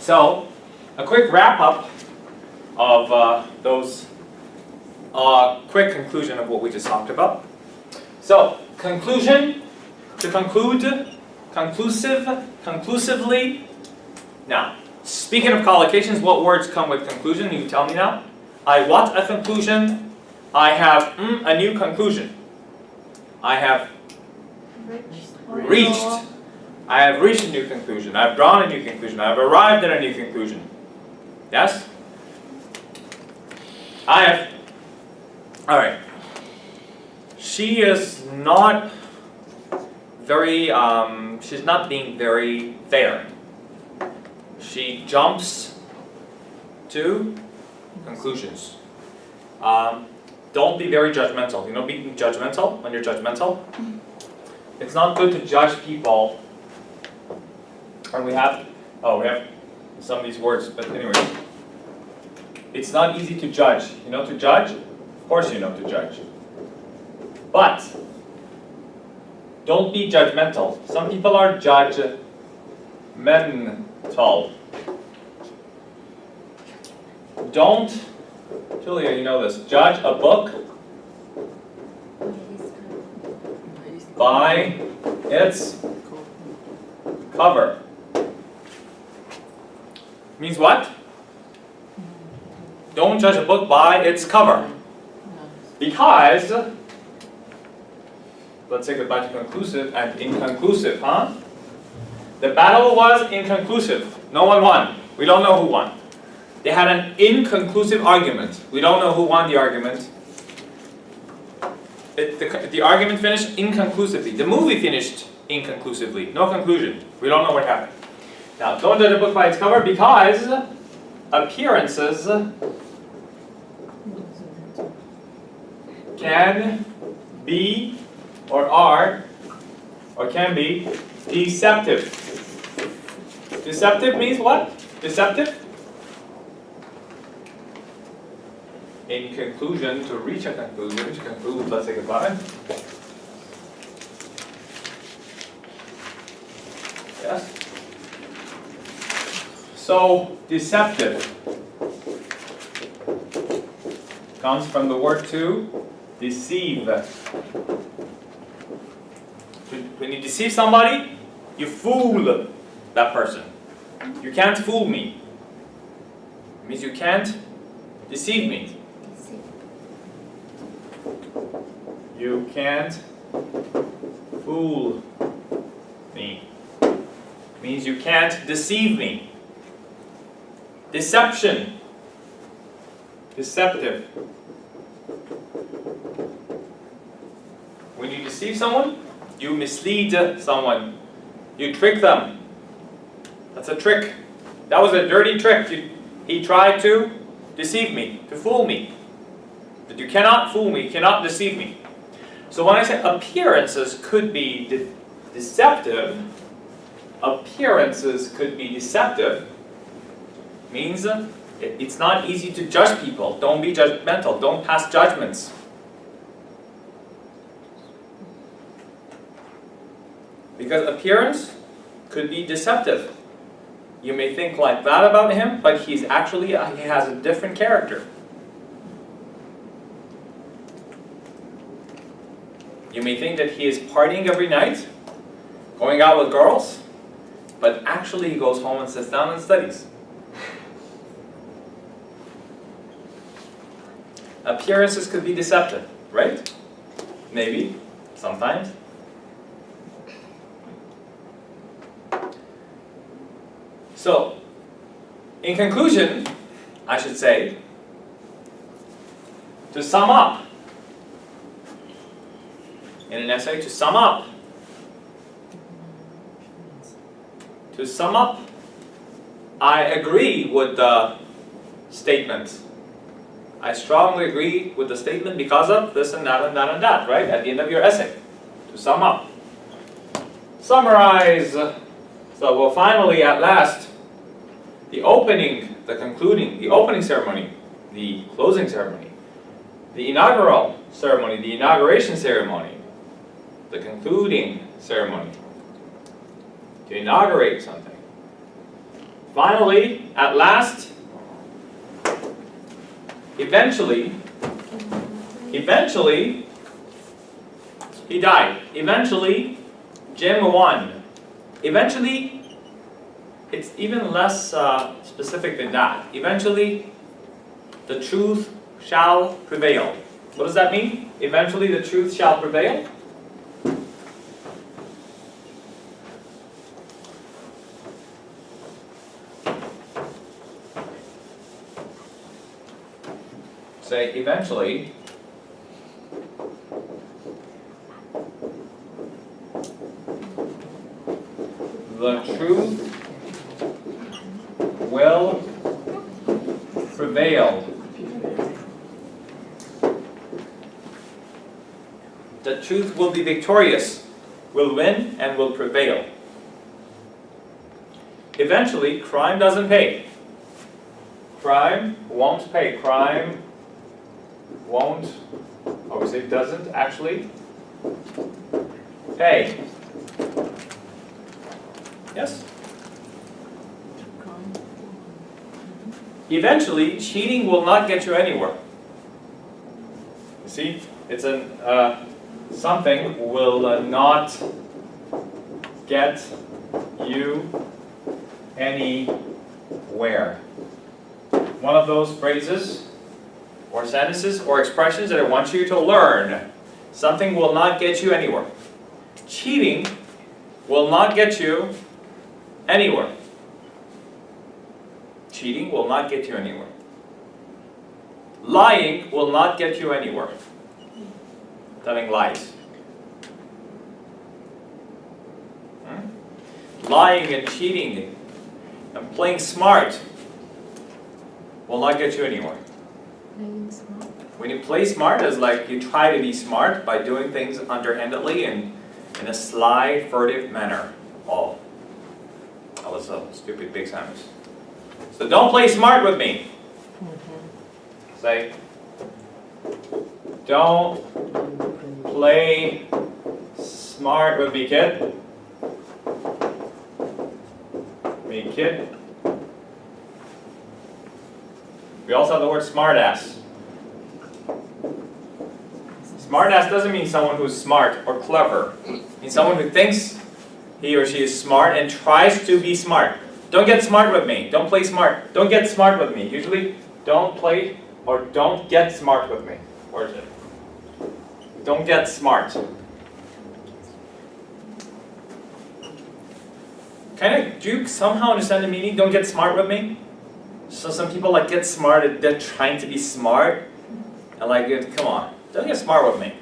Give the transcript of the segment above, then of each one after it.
So, a quick wrap-up of those quick conclusion of what we just talked about. So, conclusion, to conclude, conclusive, conclusively. Now, speaking of collocations, what words come with conclusion? You tell me now. I what a conclusion? I have a new conclusion. I have reached. I have reached a new conclusion. I have drawn a new conclusion. I have arrived at a new conclusion. Yes? I have. Alright. She is not very, she's not being very fair. She jumps to conclusions. Don't be very judgmental. You know being judgmental when you're judgmental? It's not good to judge people. And we have some of these words, but anyway. It's not easy to judge. You know to judge? Of course you know to judge. But don't be judgmental. Some people are judgmental. Don't, Julia, you know this, judge a book by its cover. Means what? Don't judge a book by its cover. Because, let's say goodbye to conclusive and inconclusive, huh? The battle was inconclusive. No one won. We don't know who won. They had an inconclusive argument. We don't know who won the argument. The argument finished inconclusively. The movie finished inconclusively. No conclusion. We don't know what happened. Now, don't judge a book by its cover because appearances can be or are or can be deceptive. Deceptive means what? Deceptive? In conclusion, to reach a conclusion, to conclude, let's say goodbye. Yes? So, deceptive comes from the word to deceive. When you deceive somebody, you fool that person. You can't fool me. It means you can't deceive me. You can't fool me. It means you can't deceive me. Deception. Deceptive. When you deceive someone, you mislead someone. You trick them. That's a trick. That was a dirty trick. He tried to deceive me, to fool me. But you cannot fool me, you cannot deceive me. So when I say appearances could be deceptive, appearances could be deceptive, means it's not easy to judge people. Don't be judgmental. Don't pass judgments. Because appearance could be deceptive. You may think like that about him, but he has a different character. You may think that he is partying every night, going out with girls, but actually he goes home and sits down and studies. Appearances could be deceptive, right? Maybe, sometimes. So, in conclusion, I should say, to sum up, in an essay, to sum up, I agree with the statement. I strongly agree with the statement because of this and that and that and that, right? At the end of your essay, to sum up. Summarize. So, well, finally, at last, the opening, the concluding, the opening ceremony, the closing ceremony, the inaugural ceremony, the inauguration ceremony, the concluding ceremony, to inaugurate something. finally, at last, eventually, he died. Eventually, Jim won. Eventually, it's even less specific than that. Eventually, the truth shall prevail. What does that mean? Eventually, the truth shall prevail. Say, eventually, the truth will prevail. The truth will be victorious, will win, and will prevail. Eventually, crime doesn't pay. Crime won't pay. Crime won't, obviously it doesn't actually pay. Yes? Eventually, cheating will not get you anywhere. You see, it's something will not get you anywhere. One of those phrases or sentences or expressions that I want you to learn. Something will not get you anywhere. Cheating will not get you anywhere. Cheating will not get you anywhere. Lying will not get you anywhere. Telling lies. Lying and cheating and playing smart will not get you anywhere. Playing smart? When you play smart, it's like you try to be smart by doing things underhandedly and in a sly, furtive manner. Oh, that was a stupid big sentence. So don't play smart with me. Say, don't play smart with me, kid. Me, kid. We also have the word smartass. Smartass doesn't mean someone who's smart or clever. It means someone who thinks he or she is smart and tries to be smart. Don't get smart with me. Don't play smart. Don't get smart with me. Usually, don't play or don't get smart with me. Where is it? Don't get smart. Do you somehow understand the meaning? Don't get smart with me? So some people like get smart, they're trying to be smart. And like, come on, don't get smart with me.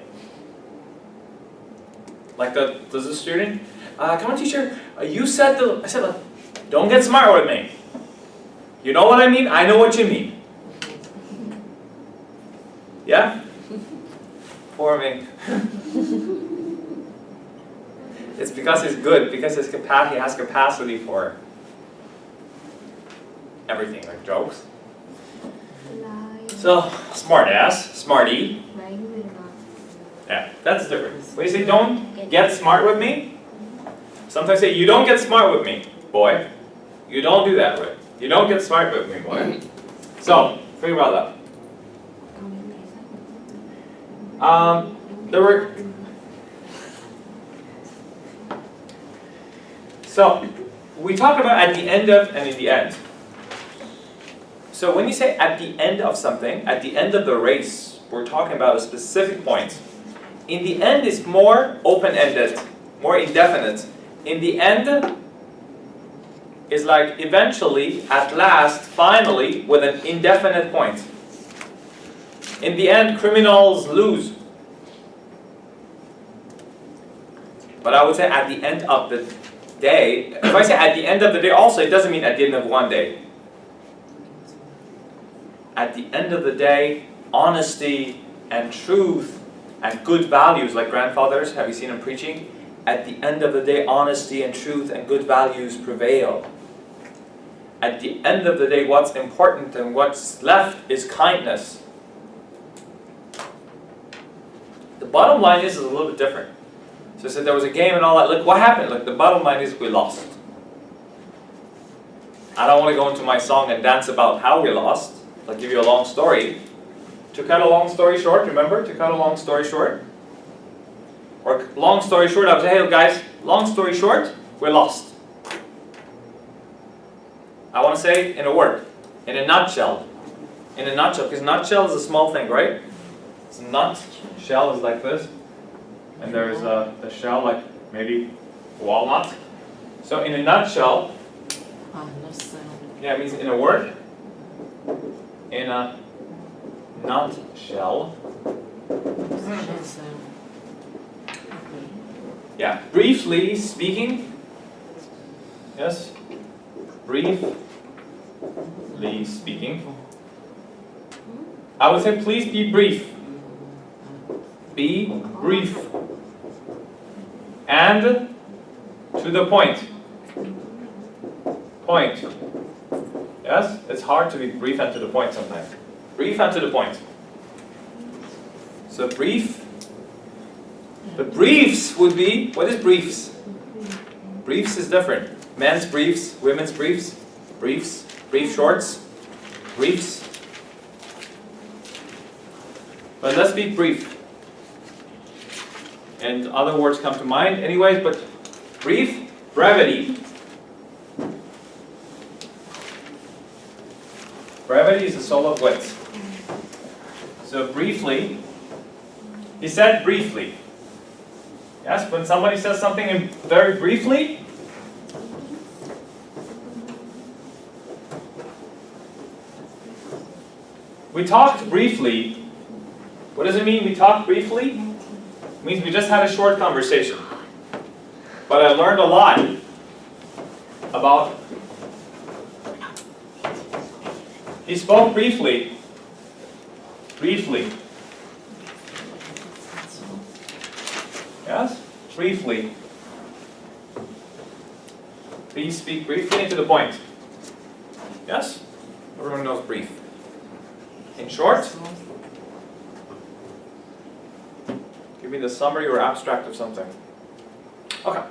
Like does the student, come on teacher, I said don't get smart with me. You know what I mean? I know what you mean. Yeah? For me. It's because he's good, because he has capacity for everything, like jokes. Lie. So, smart ass, smarty. Lying will not. Yeah, that's different. When you say don't get smart with me, sometimes say you don't get smart with me, boy. You don't do that, right? You don't get smart with me, boy. So, think about that. So, we talk about at the end of and in the end. So when you say at the end of something, at the end of the race, we're talking about a specific point. In the end is more open-ended, more indefinite. In the end is like eventually, at last, finally, with an indefinite point. In the end, criminals lose. But I would say at the end of the day, if I say at the end of the day also, it doesn't mean at the end of one day. At the end of the day, honesty and truth and good values, like grandfathers, have you seen them preaching? At the end of the day, honesty and truth and good values prevail. At the end of the day, what's important and what's left is kindness. The bottom line is a little bit different. So I said there was a game and all that. Look, what happened? Look, the bottom line is we lost. I don't want to go into my song and dance about how we lost. I'll give you a long story. To cut a long story short, remember? To cut a long story short. Or long story short, I would say, hey guys, long story short, we lost. I want to say in a word, in a nutshell. In a nutshell, because nutshell is a small thing, right? It's a nut, shell is like this. And there's the shell like maybe walnut. So in a nutshell, yeah, it means in a word. In a nutshell. Yeah, briefly speaking. Yes? Briefly speaking. I would say please be brief. Be brief. And to the point. Point. Yes? It's hard to be brief and to the point sometimes. Brief and to the point. So brief. The briefs would be, what is briefs? Briefs is different. Men's briefs, women's briefs, briefs, brief shorts, briefs. But let's be brief. And other words come to mind anyways, but brief, brevity. Brevity is the soul of wit. So briefly, he said briefly. Yes, when somebody says something very briefly, we talked briefly. What does it mean we talked briefly? It means we just had a short conversation. But I learned a lot about. He spoke briefly. Briefly. Yes? Briefly. Please speak briefly and to the point. Yes? Everyone knows brief. In short, give me the summary or abstract of something. Okay.